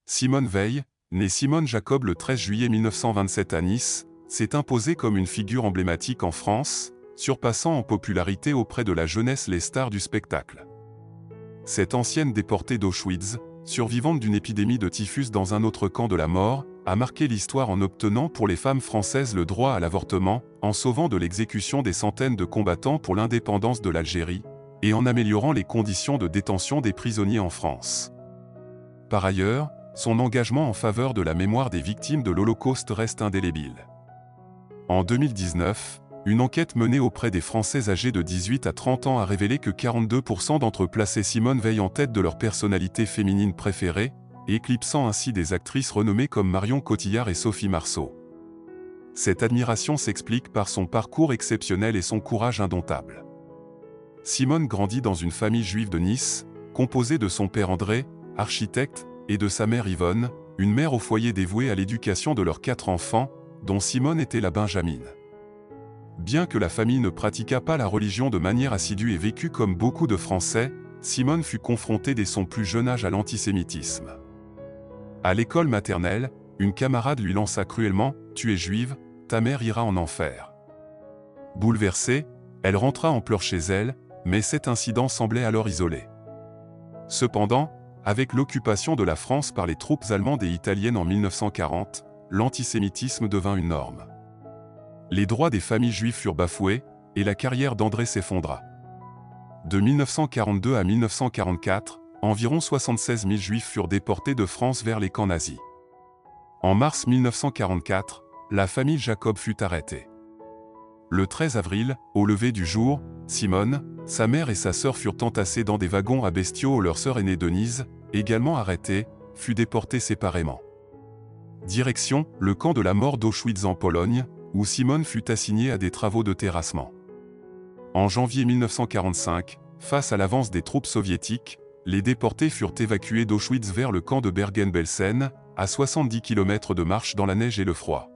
Simone Veil, née Simone Jacob le 13 juillet 1927 à Nice, s'est imposée comme une figure emblématique en France, surpassant en popularité auprès de la jeunesse les stars du spectacle. Cette ancienne déportée d'Auschwitz, survivante d'une épidémie de typhus dans un autre camp de la mort, a marqué l'histoire en obtenant pour les femmes françaises le droit à l'avortement, en sauvant de l'exécution des centaines de combattants pour l'indépendance de l'Algérie, et en améliorant les conditions de détention des prisonniers en France. Par ailleurs, son engagement en faveur de la mémoire des victimes de l'Holocauste reste indélébile. En 2019, une enquête menée auprès des Français âgés de 18 à 30 ans a révélé que 42% d'entre eux plaçaient Simone Veil en tête de leur personnalité féminine préférée, éclipsant ainsi des actrices renommées comme Marion Cotillard et Sophie Marceau. Cette admiration s'explique par son parcours exceptionnel et son courage indomptable. Simone grandit dans une famille juive de Nice, composée de son père André, architecte, et de sa mère Yvonne, une mère au foyer dévouée à l'éducation de leurs 4 enfants, dont Simone était la benjamine. Bien que la famille ne pratiquât pas la religion de manière assidue et vécût comme beaucoup de Français, Simone fut confrontée dès son plus jeune âge à l'antisémitisme. À l'école maternelle, une camarade lui lança cruellement « Tu es juive, ta mère ira en enfer ». Bouleversée, elle rentra en pleurs chez elle, mais cet incident semblait alors isolé. Cependant, avec l'occupation de la France par les troupes allemandes et italiennes en 1940, l'antisémitisme devint une norme. Les droits des familles juives furent bafoués, et la carrière d'André s'effondra. De 1942 à 1944, environ 76 000 juifs furent déportés de France vers les camps nazis. En mars 1944, la famille Jacob fut arrêtée. Le 13 avril, au lever du jour, Simone, sa mère et sa sœur furent entassées dans des wagons à bestiaux où leur sœur aînée Denise, également arrêtée, fut déportée séparément. Direction, le camp de la mort d'Auschwitz en Pologne, où Simone fut assignée à des travaux de terrassement. En janvier 1945, face à l'avance des troupes soviétiques, les déportés furent évacués d'Auschwitz vers le camp de Bergen-Belsen, à 70 km de marche dans la neige et le froid.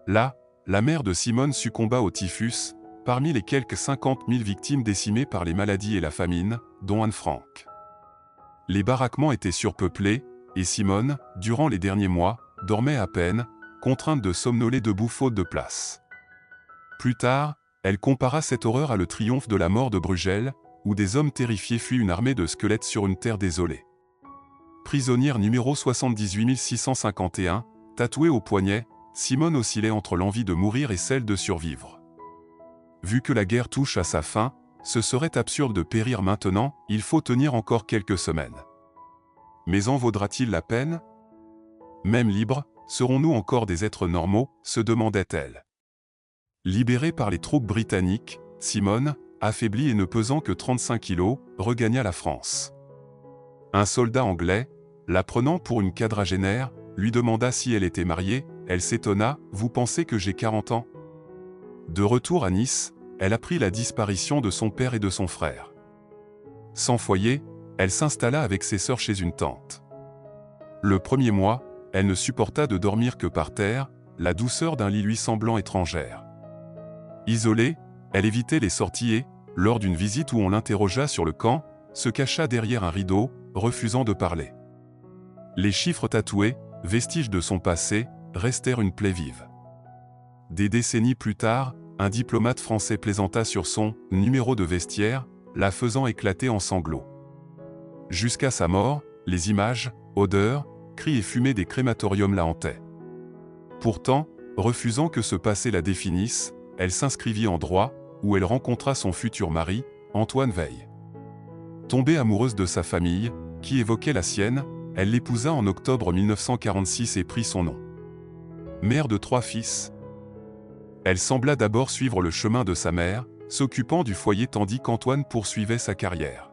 Là, la mère de Simone succomba au typhus, parmi les quelques 50 000 victimes décimées par les maladies et la famine, dont Anne Frank. Les baraquements étaient surpeuplés, et Simone, durant les derniers mois, dormait à peine, contrainte de somnoler debout faute de place. Plus tard, elle compara cette horreur à le triomphe de la mort de Bruegel, où des hommes terrifiés fuient une armée de squelettes sur une terre désolée. Prisonnière numéro 78 651, tatouée au poignet, Simone oscillait entre l'envie de mourir et celle de survivre. Vu que la guerre touche à sa fin, ce serait absurde de périr maintenant, il faut tenir encore quelques semaines. Mais en vaudra-t-il la peine? Même libres, serons-nous encore des êtres normaux, se demandait-elle. Libérée par les troupes britanniques, Simone, affaiblie et ne pesant que 35 kilos, regagna la France. Un soldat anglais, la prenant pour une quadragénaire, lui demanda si elle était mariée. Elle s'étonna « Vous pensez que j'ai 40 ans ?» De retour à Nice, elle apprit la disparition de son père et de son frère. Sans foyer, elle s'installa avec ses sœurs chez une tante. Le premier mois, elle ne supporta de dormir que par terre, la douceur d'un lit lui semblant étrangère. Isolée, elle évitait les sorties et, lors d'une visite où on l'interrogea sur le camp, se cacha derrière un rideau, refusant de parler. Les chiffres tatoués, vestiges de son passé, restèrent une plaie vive. Des décennies plus tard, un diplomate français plaisanta sur son « numéro de vestiaire », la faisant éclater en sanglots. Jusqu'à sa mort, les images, odeurs, cris et fumées des crématoriums la hantaient. Pourtant, refusant que ce passé la définisse, elle s'inscrivit en droit, où elle rencontra son futur mari, Antoine Veil. Tombée amoureuse de sa famille, qui évoquait la sienne, elle l'épousa en octobre 1946 et prit son nom. Mère de 3 fils, elle sembla d'abord suivre le chemin de sa mère, s'occupant du foyer tandis qu'Antoine poursuivait sa carrière.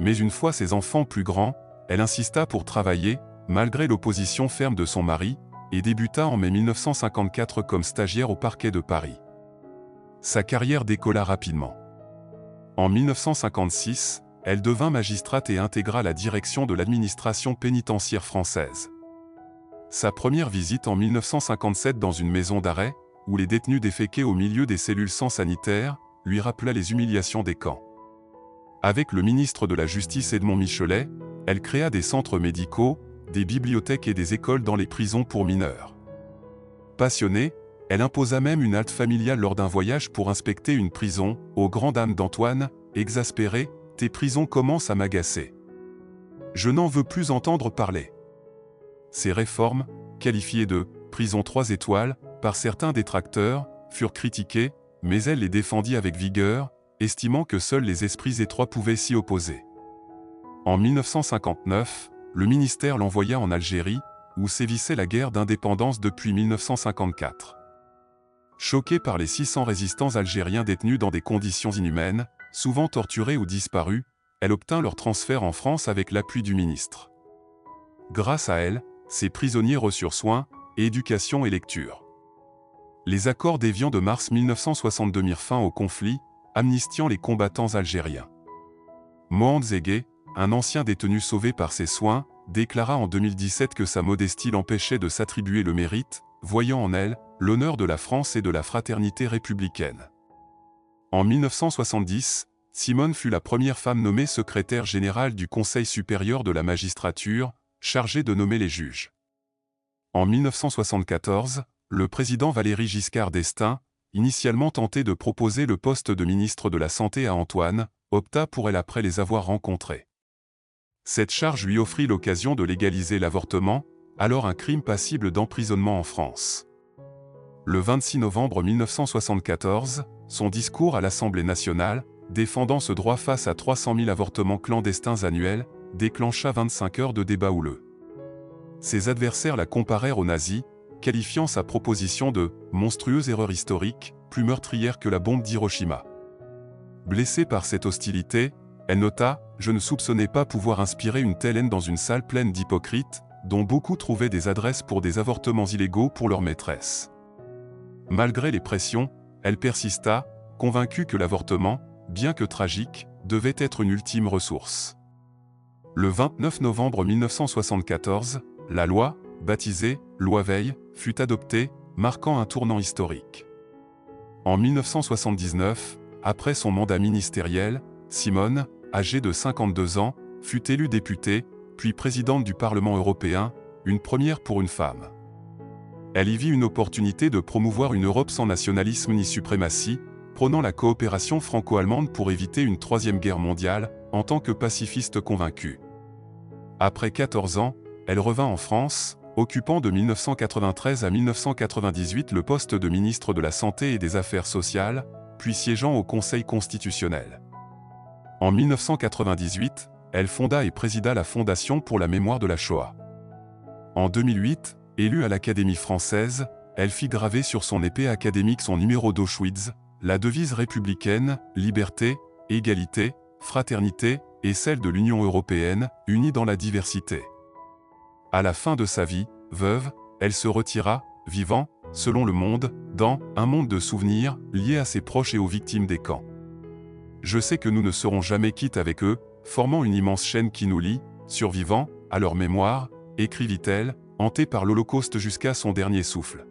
Mais une fois ses enfants plus grands, elle insista pour travailler, malgré l'opposition ferme de son mari, et débuta en mai 1954 comme stagiaire au parquet de Paris. Sa carrière décolla rapidement. En 1956, elle devint magistrate et intégra la direction de l'administration pénitentiaire française. Sa première visite en 1957 dans une maison d'arrêt, où les détenus déféquaient au milieu des cellules sans sanitaire, lui rappela les humiliations des camps. Avec le ministre de la Justice Edmond Michelet, elle créa des centres médicaux, des bibliothèques et des écoles dans les prisons pour mineurs. Passionnée, elle imposa même une halte familiale lors d'un voyage pour inspecter une prison, aux grandes dames d'Antoine, exaspéré, « Tes prisons commencent à m'agacer. Je n'en veux plus entendre parler. » Ces réformes, qualifiées de « prison 3 étoiles » par certains détracteurs, furent critiquées, mais elle les défendit avec vigueur, estimant que seuls les esprits étroits pouvaient s'y opposer. En 1959, le ministère l'envoya en Algérie, où sévissait la guerre d'indépendance depuis 1954. Choquée par les 600 résistants algériens détenus dans des conditions inhumaines, souvent torturés ou disparus, elle obtint leur transfert en France avec l'appui du ministre. Grâce à elle, ces prisonniers reçurent soins, éducation et lecture. Les accords d'Évian de mars 1962 mirent fin au conflit, amnistiant les combattants algériens. Mohand Zegué, un ancien détenu sauvé par ses soins, déclara en 2017 que sa modestie l'empêchait de s'attribuer le mérite, voyant en elle l'honneur de la France et de la fraternité républicaine. En 1970, Simone fut la première femme nommée secrétaire générale du Conseil supérieur de la magistrature, chargée de nommer les juges. En 1974, le président Valéry Giscard d'Estaing, initialement tenté de proposer le poste de ministre de la Santé à Antoine, opta pour elle après les avoir rencontrés. Cette charge lui offrit l'occasion de légaliser l'avortement, alors un crime passible d'emprisonnement en France. Le 26 novembre 1974, son discours à l'Assemblée nationale, défendant ce droit face à 300 000 avortements clandestins annuels, déclencha 25 heures de débat houleux. Ses adversaires la comparèrent aux nazis, qualifiant sa proposition de « monstrueuse erreur historique », plus meurtrière que la bombe d'Hiroshima. Blessée par cette hostilité, elle nota « Je ne soupçonnais pas pouvoir inspirer une telle haine dans une salle pleine d'hypocrites, dont beaucoup trouvaient des adresses pour des avortements illégaux pour leur maîtresse. » Malgré les pressions, elle persista, convaincue que l'avortement, bien que tragique, devait être une ultime ressource. Le 29 novembre 1974, la loi, baptisée « Loi Veil », fut adoptée, marquant un tournant historique. En 1979, après son mandat ministériel, Simone, âgée de 52 ans, fut élue députée, puis présidente du Parlement européen, une première pour une femme. Elle y vit une opportunité de promouvoir une Europe sans nationalisme ni suprématie, prônant la coopération franco-allemande pour éviter une troisième guerre mondiale, en tant que pacifiste convaincue. Après 14 ans, elle revint en France, occupant de 1993 à 1998 le poste de ministre de la Santé et des Affaires sociales, puis siégeant au Conseil constitutionnel. En 1998, elle fonda et présida la Fondation pour la mémoire de la Shoah. En 2008, élue à l'Académie française, elle fit graver sur son épée académique son numéro d'Auschwitz, la devise républicaine « Liberté, égalité, fraternité » et celle de l'Union européenne, unie dans la diversité. À la fin de sa vie, veuve, elle se retira, vivant, selon Le Monde, dans « un monde de souvenirs » lié à ses proches et aux victimes des camps. « Je sais que nous ne serons jamais quittes avec eux, formant une immense chaîne qui nous lie, survivant, à leur mémoire », écrivit-elle, hantée par l'Holocauste jusqu'à son dernier souffle.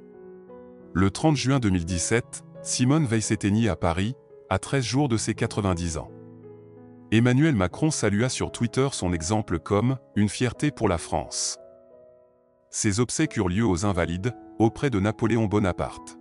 Le 30 juin 2017, Simone Veil s'éteignit à Paris, à 13 jours de ses 90 ans. Emmanuel Macron salua sur Twitter son exemple comme « une fierté pour la France ». Ses obsèques eurent lieu aux Invalides, auprès de Napoléon Bonaparte.